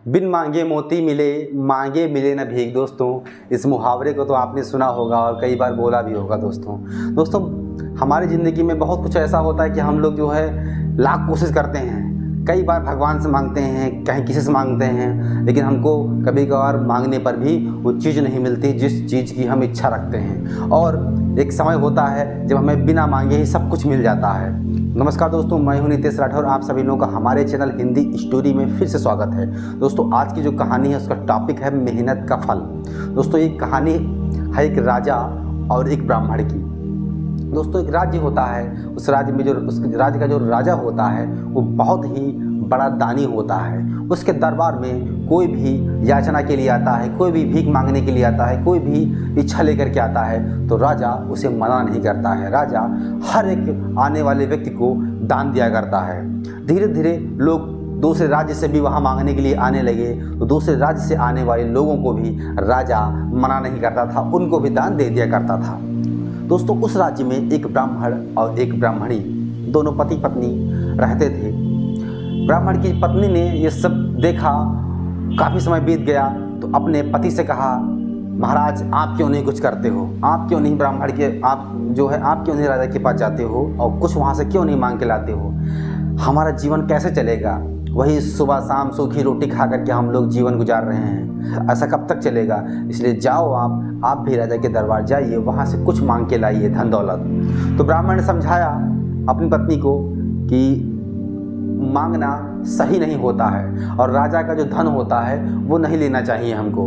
बिन मांगे मोती मिले, मांगे मिले न भीख। दोस्तों, इस मुहावरे को तो आपने सुना होगा और कई बार बोला भी होगा। दोस्तों हमारी ज़िंदगी में बहुत कुछ ऐसा होता है कि हम लोग जो है लाख कोशिश करते हैं, कई बार भगवान से मांगते हैं, कहीं किसी से मांगते हैं, लेकिन हमको कभी कभार मांगने पर भी वो चीज़ नहीं मिलती जिस चीज़ की हम इच्छा रखते हैं। और एक समय होता है जब हमें बिना मांगे ही सब कुछ मिल जाता है। नमस्कार दोस्तों, मैं हूं नितेश राठौर। आप सभी लोगों का हमारे चैनल हिंदी स्टोरी में फिर से स्वागत है। दोस्तों, आज की जो कहानी है उसका टॉपिक है मेहनत का फल। दोस्तों, ये कहानी है एक राजा और एक ब्राह्मण की। दोस्तों, एक राज्य होता है, उस राज्य का जो राजा होता है वो बहुत ही बड़ा दानी होता है। उसके दरबार में कोई भी याचना के लिए आता है, कोई भी भीख मांगने के लिए आता है, कोई भी इच्छा लेकर के आता है तो राजा उसे मना नहीं करता है। राजा हर एक आने वाले व्यक्ति को दान दिया करता है। धीरे धीरे लोग दूसरे राज्य से भी वहाँ मांगने के लिए आने लगे, तो दूसरे राज्य से आने वाले लोगों को भी राजा मना नहीं करता था, उनको भी दान दे दिया करता था। दोस्तों, उस राज्य में एक ब्राह्मण और एक ब्राह्मणी, दोनों पति पत्नी रहते थे। ब्राह्मण की पत्नी ने ये सब देखा, काफ़ी समय बीत गया तो अपने पति से कहा, महाराज आप क्यों नहीं कुछ करते हो, आप क्यों नहीं आप क्यों नहीं राजा के पास जाते हो और कुछ वहाँ से क्यों नहीं मांग के लाते हो, हमारा जीवन कैसे चलेगा? वही सुबह शाम सूखी रोटी खा करके हम लोग जीवन गुजार रहे हैं, ऐसा कब तक चलेगा? इसलिए जाओ आप भी राजा के दरबार जाइए, वहाँ से कुछ मांग के लाइए, धन दौलत। तो ब्राह्मण ने समझाया अपनी पत्नी को कि मांगना सही नहीं होता है और राजा का जो धन होता है वो नहीं लेना चाहिए हमको।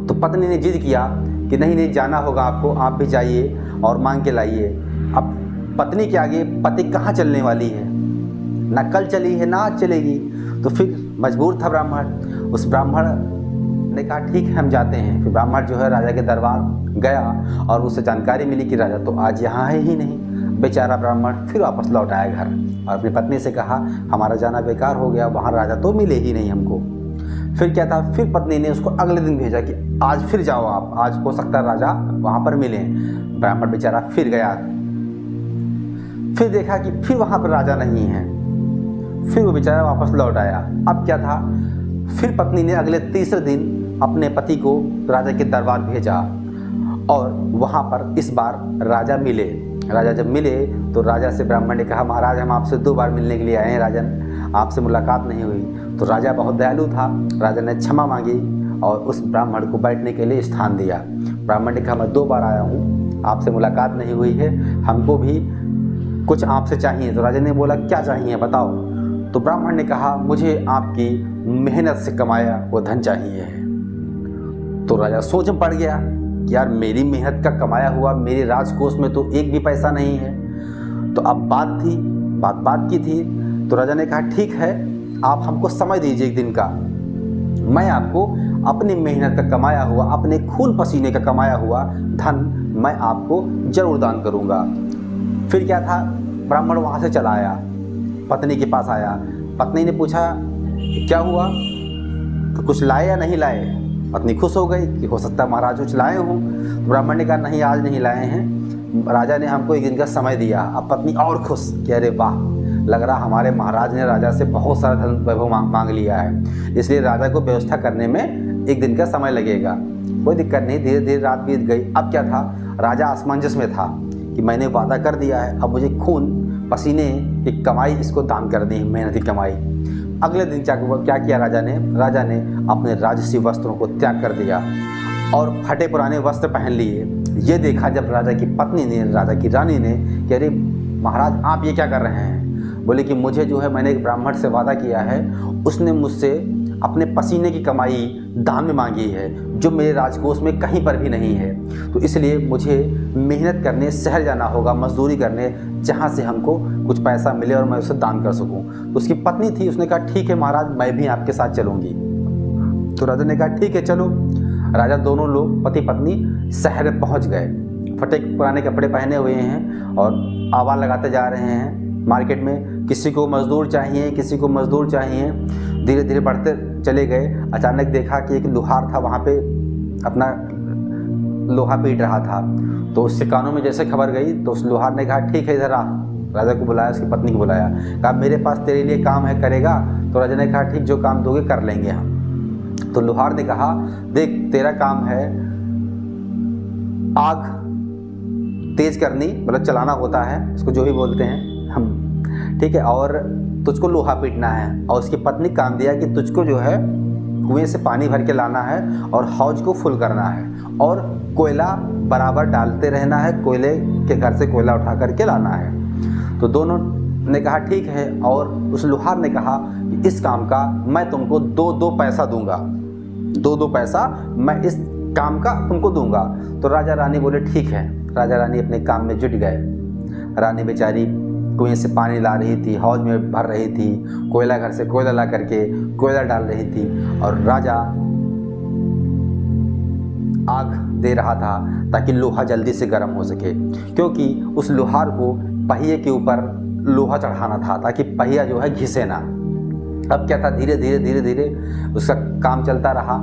तो पत्नी ने जिद किया कि नहीं जाना होगा आपको, आप भी जाइए और मांग के लाइए। अब पत्नी के आगे पति कहाँ चलने वाली है, ना कल चली है ना आज चलेगी। तो फिर मजबूर था ब्राह्मण। उस ब्राह्मण ने कहा ठीक है हम जाते हैं। फिर ब्राह्मण जो है राजा के दरबार गया और उससे जानकारी मिली कि राजा तो आज यहाँ है ही नहीं। बेचारा ब्राह्मण फिर वापस लौट आया घर और अपनी पत्नी से कहा हमारा जाना बेकार हो गया, वहाँ राजा तो मिले ही नहीं हमको। फिर क्या था, फिर पत्नी ने उसको अगले दिन भेजा कि आज फिर जाओ आप, आज हो सकता है राजा वहाँ पर मिले। ब्राह्मण बेचारा फिर गया, फिर देखा कि फिर वहाँ पर राजा नहीं है, फिर वो बेचारा वापस लौट आया। अब क्या था, फिर पत्नी ने अगले तीसरे दिन अपने पति को राजा के दरबार भेजा और वहाँ पर इस बार राजा मिले। राजा जब मिले तो राजा से ब्राह्मण ने कहा, महाराज हम आपसे 2 बार मिलने के लिए आए हैं, राजन आपसे मुलाकात नहीं हुई। तो राजा बहुत दयालु था, राजा ने क्षमा मांगी और उस ब्राह्मण को बैठने के लिए स्थान दिया। ब्राह्मण ने कहा मैं 2 बार आया हूँ, आपसे मुलाकात नहीं हुई है, हमको भी कुछ आपसे चाहिए। तो राजा ने बोला क्या चाहिए बताओ। तो ब्राह्मण ने कहा मुझे आपकी मेहनत से कमाया वो धन चाहिए है। तो राजा सोच में पड़ गया कि यार मेरी मेहनत का कमाया हुआ मेरे राजकोष में तो एक भी पैसा नहीं है। तो अब बात की थी। तो राजा ने कहा ठीक है, आप हमको समय दीजिए 1 दिन का, मैं आपको अपनी मेहनत का कमाया हुआ, अपने खून पसीने का कमाया हुआ धन मैं आपको जरूर दान करूँगा। फिर क्या था, ब्राह्मण वहाँ से चला आया, पत्नी के पास आया। पत्नी ने पूछा क्या हुआ, तो कुछ लाए या नहीं लाए? पत्नी खुश हो गई कि हो सकता है महाराज कुछ लाए हों। तो ब्राह्मण ने कहा नहीं आज नहीं लाए हैं, राजा ने हमको 1 दिन का समय दिया। अब पत्नी और खुश कि अरे वाह, लग रहा हमारे महाराज ने राजा से बहुत सारा धन वैभव मांग लिया है, इसलिए राजा को व्यवस्था करने में 1 दिन का समय लगेगा। कोई दिक्कत नहीं, धीरे धीरे रात बीत गई। अब क्या था, राजा असमंजस में था कि मैंने वादा कर दिया है, अब मुझे खून पसीने की कमाई इसको दान करनी है, मेहनत की कमाई। अगले दिन क्या किया राजा ने अपने राजसी वस्त्रों को त्याग कर दिया और फटे पुराने वस्त्र पहन लिए। ये देखा जब राजा की पत्नी ने, राजा की रानी ने कि अरे महाराज आप ये क्या कर रहे हैं? बोले कि मुझे जो है मैंने एक ब्राह्मण से वादा किया है, उसने मुझसे अपने पसीने की कमाई दान में मांगी है जो मेरे राजकोष में कहीं पर भी नहीं है, तो इसलिए मुझे मेहनत करने शहर जाना होगा, मजदूरी करने, जहाँ से हमको कुछ पैसा मिले और मैं उसे दान कर सकूं। तो उसकी पत्नी थी, उसने कहा ठीक है महाराज मैं भी आपके साथ चलूँगी। तो राजा ने कहा ठीक है चलो। राजा दोनों लोग पति पत्नी शहर में पहुँच गए, फटे पुराने कपड़े पहने हुए हैं और आवाज़ लगाते जा रहे हैं मार्केट में, किसी को मजदूर चाहिए, किसी को मजदूर चाहिए। धीरे धीरे बढ़ते चले गए। अचानक देखा कि एक लोहार था वहाँ पे अपना लोहा पीट रहा था। तो उसके कानों में जैसे खबर गई तो उस लोहार ने कहा ठीक है इधर आ। राजा को बुलाया, उसकी पत्नी को बुलाया, कहा मेरे पास तेरे लिए काम है, करेगा? तो राजा ने कहा ठीक, जो काम दोगे कर लेंगे हम। तो लोहार ने कहा देख, तेरा काम है आग तेज करनी, मतलब चलाना होता है उसको, जो भी बोलते हैं हम, ठीक है, और तुझको लोहा पीटना है। और उसकी पत्नी काम दिया कि तुझको जो है कुएं से पानी भर के लाना है और हौज को फुल करना है और कोयला बराबर डालते रहना है, कोयले के घर से कोयला उठा करके लाना है। तो दोनों ने कहा ठीक है, और उस लोहार ने कहा इस काम का मैं तुमको 2-2 पैसा दूंगा, 2-2 पैसा मैं इस काम का तुमको दूंगा। तो राजा रानी बोले ठीक है। राजा रानी अपने काम में जुट गए। रानी बेचारी कुएं से पानी ला रही थी, हौज में भर रही थी, कोयला घर से कोयला ला करके कोयला डाल रही थी, और राजा आग दे रहा था ताकि लोहा जल्दी से गर्म हो सके, क्योंकि उस लोहार को पहिए के ऊपर लोहा चढ़ाना था ताकि पहिया जो है घिसे ना। अब क्या था, धीरे धीरे धीरे धीरे उसका काम चलता रहा।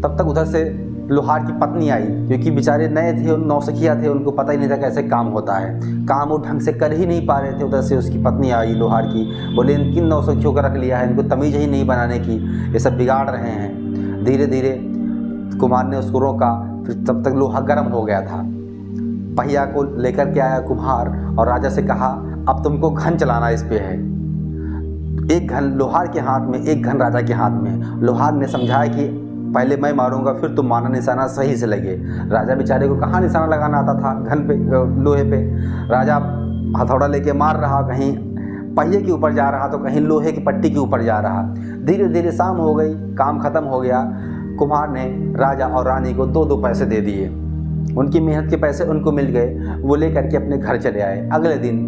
तब तक उधर से लोहार की पत्नी आई, क्योंकि बेचारे नए थे, नौसिखिया थे, उनको पता ही नहीं था कैसे काम होता है, काम वो ढंग से कर ही नहीं पा रहे थे। उधर से उसकी पत्नी आई लोहार की, बोले इन किन नौसिखियों को रख लिया है, इनको तमीज़ ही नहीं बनाने की, ये सब बिगाड़ रहे हैं। धीरे धीरे कुम्हार ने उसको रोका, फिर तब तक लोहा गर्म हो गया था। पहिया को लेकर के आया कुम्हार और राजा से कहा अब तुमको घन चलाना इस पे है। एक घन लोहार के हाथ में, एक घन राजा के हाथ में। लोहार ने समझाया कि पहले मैं मारूंगा, फिर तुम मारना, निशाना सही से लगे। राजा बेचारे को कहाँ निशाना लगाना आता था घन पे, लोहे पे। राजा हथौड़ा लेके मार रहा, कहीं पहिए के ऊपर जा रहा तो कहीं लोहे की पट्टी के ऊपर जा रहा। धीरे धीरे शाम हो गई, काम खत्म हो गया। कुम्हार ने राजा और रानी को 2-2 पैसे दे दिए, उनकी मेहनत के पैसे उनको मिल गए। वो ले करके अपने घर चले आए। अगले दिन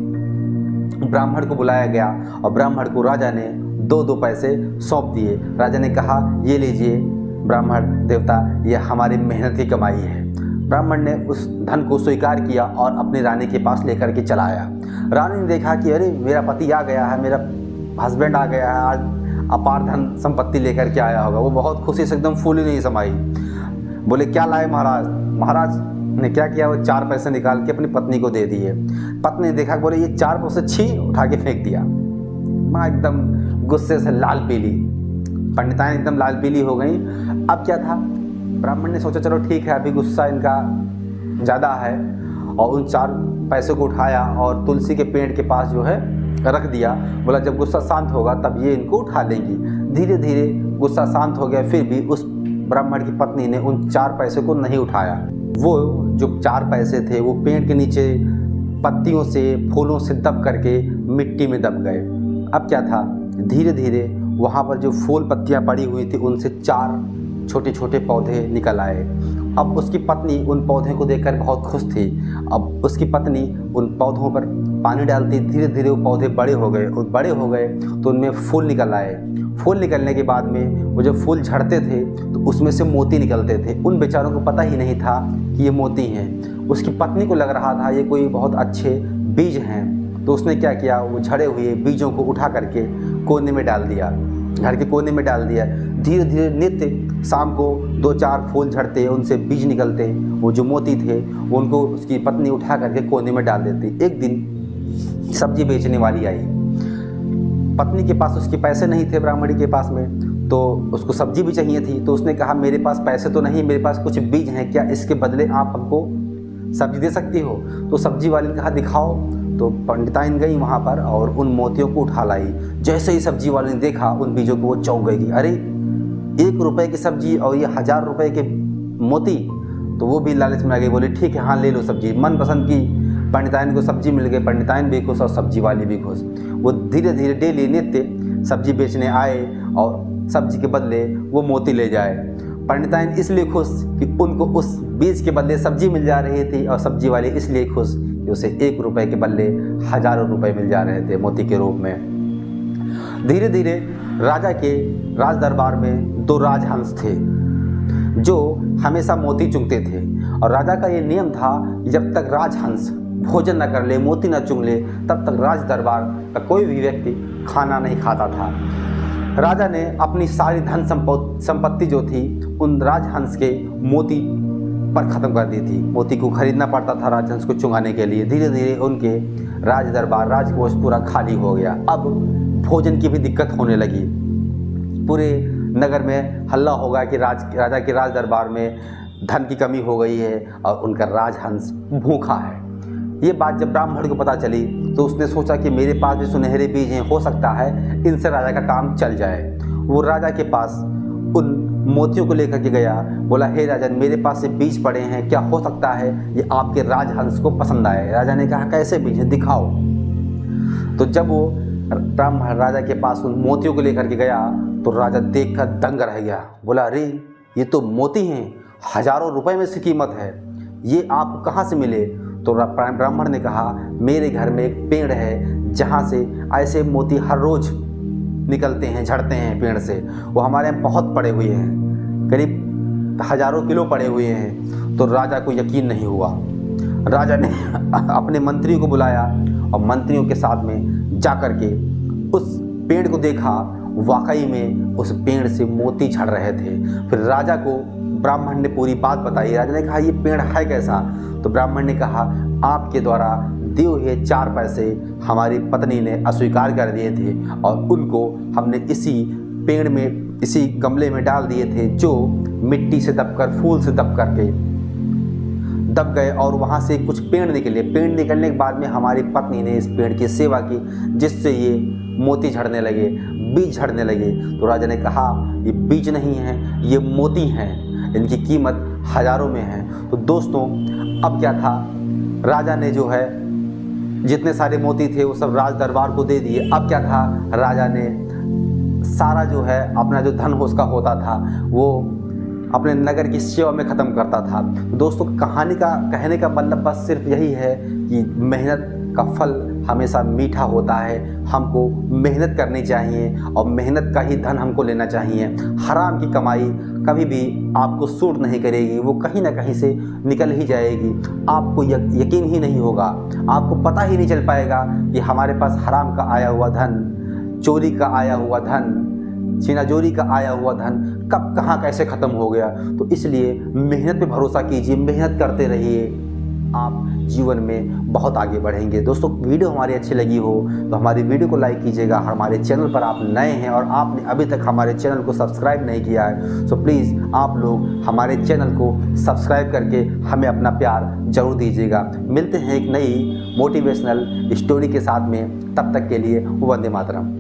ब्राह्मण को बुलाया गया और ब्राह्मण को राजा ने 2-2 पैसे सौंप दिए। राजा ने कहा ये लीजिए ब्राह्मण देवता, ये हमारी मेहनत की कमाई है। ब्राह्मण ने उस धन को स्वीकार किया और अपनी रानी के पास लेकर के चला आया। रानी ने देखा कि अरे मेरा पति आ गया है, मेरा हस्बैंड आ गया है, आज अपार धन संपत्ति लेकर के आया होगा। वो बहुत खुशी से एकदम फूली नहीं समाई। बोले क्या लाए महाराज? महाराज ने क्या किया, वो 4 पैसे निकाल के अपनी पत्नी को दे दिए। पत्नी ने देखा, बोले ये 4 पैसे छी, उठा के फेंक दिया। माँ एकदम गुस्से से लाल पीली, पंडिताएं एकदम लाल पीली हो गई। अब क्या था, ब्राह्मण ने सोचा चलो ठीक है, अभी गुस्सा इनका ज़्यादा है, और उन 4 पैसों को उठाया और तुलसी के पेड़ के पास जो है रख दिया। बोला जब गुस्सा शांत होगा तब ये इनको उठा लेंगी। धीरे धीरे गुस्सा शांत हो गया, फिर भी उस ब्राह्मण की पत्नी ने उन 4 पैसों को नहीं उठाया। वो जो 4 पैसे थे वो पेड़ के नीचे पत्तियों से, फूलों से दब करके मिट्टी में दब गए। अब क्या था, धीरे धीरे वहाँ पर जो फूल पत्तियाँ पड़ी हुई थी उनसे 4 छोटे छोटे पौधे निकल आए। अब उसकी पत्नी उन पौधों को देखकर बहुत खुश थी। अब उसकी पत्नी उन पौधों पर पानी डालती, धीरे धीरे वो पौधे बड़े हो गए, और बड़े हो गए तो उनमें फूल निकल आए। फूल निकलने के बाद में वो जब फूल झड़ते थे तो उसमें से मोती निकलते थे। उन बेचारों को पता ही नहीं था कि ये मोती हैं। उसकी पत्नी को लग रहा था ये कोई बहुत अच्छे बीज हैं, तो उसने क्या किया, वो झड़े हुए बीजों को उठा करके कोने में डाल दिया, घर के कोने में डाल दिया। धीरे धीरे नित्य शाम को 2-4 फूल झड़ते, उनसे बीज निकलते, वो जो मोती थे वो उनको उसकी पत्नी उठा करके कोने में डाल देती। एक दिन सब्जी बेचने वाली आई, पत्नी के पास उसके पैसे नहीं थे ब्राह्मणी के पास में, तो उसको सब्जी भी चाहिए थी। तो उसने कहा मेरे पास पैसे तो नहीं, मेरे पास कुछ बीज हैं, क्या इसके बदले आप हमको सब्जी दे सकती हो? तो सब्जी वाले ने कहा दिखाओ। तो पंडिताइन गई वहाँ पर और उन मोतियों को उठा लाई। जैसे ही सब्जी वाले ने देखा उन बीजों को, वो चौंक गई कि अरे 1 रुपये की सब्जी और ये 1000 रुपये के मोती। तो वो भी लालच में आ गई, बोली ठीक है हाँ ले लो सब्जी। मनपसंद की पंडिताइन को सब्जी मिल गई, पंडिताइन भी खुश और सब्जी वाली भी खुश। वो धीरे धीरे डेली नित्य सब्जी बेचने आए और सब्जी के बदले वो मोती ले जाए। पंडिताइन इसलिए खुश कि उनको उस बीज के बदले सब्जी मिल जा रही थी, और सब्जी वाले इसलिए खुश कि उसे 1 रुपये के बदले हज़ारों रुपए मिल जा रहे थे मोती के रूप में। धीरे धीरे राजा के राज दरबार में 2 राजहंस थे जो हमेशा मोती चुगते थे, और राजा का ये नियम था कि जब तक राजहंस भोजन न कर ले, मोती न चुग ले, तब तक राज दरबार का कोई भी व्यक्ति खाना नहीं खाता था। राजा ने अपनी सारी धन संपत्ति जो थी उन राजहंस के मोती पर ख़त्म कर दी थी। मोती को खरीदना पड़ता था राजहंस को चुंगाने के लिए। धीरे धीरे उनके राज दरबार, राजकोष पूरा खाली हो गया। अब भोजन की भी दिक्कत होने लगी। पूरे नगर में हल्ला होगा कि राजा के राज दरबार में धन की कमी हो गई है और उनका राजहंस भूखा है। ये बात जब ब्राह्मण को पता चली तो उसने सोचा कि मेरे पास भी सुनहरे बीज हैं, हो सकता है इनसे राजा का काम चल जाए। वो राजा के पास उन मोतियों को लेकर के गया, बोला हे राजन, मेरे पास से बीज पड़े हैं, क्या हो सकता है ये आपके राजहंस को पसंद आए। राजा ने कहा कैसे बीज हैं, दिखाओ। तो जब वो ब्राह्मण राजा के पास उन मोतियों को लेकर के गया तो राजा देखकर दंग रह गया। बोला अरे ये तो मोती हैं, हजारों रुपए में इसकी कीमत है, ये आपको कहाँ से मिले। तो ब्राह्मण ने कहा मेरे घर में एक पेड़ है जहाँ से ऐसे मोती हर रोज़ निकलते हैं, झड़ते हैं पेड़ से, वो हमारे यहाँ बहुत पड़े हुए हैं, करीब हजारों किलो पड़े हुए हैं। तो राजा को यकीन नहीं हुआ। राजा ने अपने मंत्रियों को बुलाया और मंत्रियों के साथ में जा कर के उस पेड़ को देखा, वाकई में उस पेड़ से मोती झड़ रहे थे। फिर राजा को ब्राह्मण ने पूरी बात बताई। राजा ने कहा ये पेड़ है कैसा। तो ब्राह्मण ने कहा आपके द्वारा दिए हुए 4 पैसे हमारी पत्नी ने अस्वीकार कर दिए थे और उनको हमने इसी पेड़ में, इसी गमले में डाल दिए थे जो मिट्टी से दबकर, फूल से दब करके दब गए और वहाँ से कुछ पेड़ निकले। पेड़ निकलने के बाद में हमारी पत्नी ने इस पेड़ की सेवा की जिससे ये मोती झड़ने लगे, बीज झड़ने लगे। तो राजा ने कहा ये बीज नहीं है, ये मोती हैं, इनकी कीमत हजारों में है। तो दोस्तों अब क्या था, राजा ने जो है जितने सारे मोती थे वो सब राज दरबार को दे दिए। अब क्या था, राजा ने सारा जो है अपना जो धन उसका होता था वो अपने नगर की सेवा में ख़त्म करता था। दोस्तों कहानी का कहने का मतलब बस सिर्फ यही है कि मेहनत का फल हमेशा मीठा होता है। हमको मेहनत करनी चाहिए और मेहनत का ही धन हमको लेना चाहिए। हराम की कमाई कभी भी आपको सूट नहीं करेगी, वो कहीं ना कहीं से निकल ही जाएगी। आपको यकीन ही नहीं होगा, आपको पता ही नहीं चल पाएगा कि हमारे पास हराम का आया हुआ धन, चोरी का आया हुआ धन, छीनाजोरी का आया हुआ धन कब कहाँ कैसे ख़त्म हो गया। तो इसलिए मेहनत पे भरोसा कीजिए, मेहनत करते रहिए, आप जीवन में बहुत आगे बढ़ेंगे। दोस्तों वीडियो हमारी अच्छी लगी हो तो हमारी वीडियो को लाइक कीजिएगा। हमारे चैनल पर आप नए हैं और आपने अभी तक हमारे चैनल को सब्सक्राइब नहीं किया है तो प्लीज़ आप लोग हमारे चैनल को सब्सक्राइब करके हमें अपना प्यार जरूर दीजिएगा। मिलते हैं एक नई मोटिवेशनल स्टोरी के साथ में, तब तक के लिए वंदे मातरम।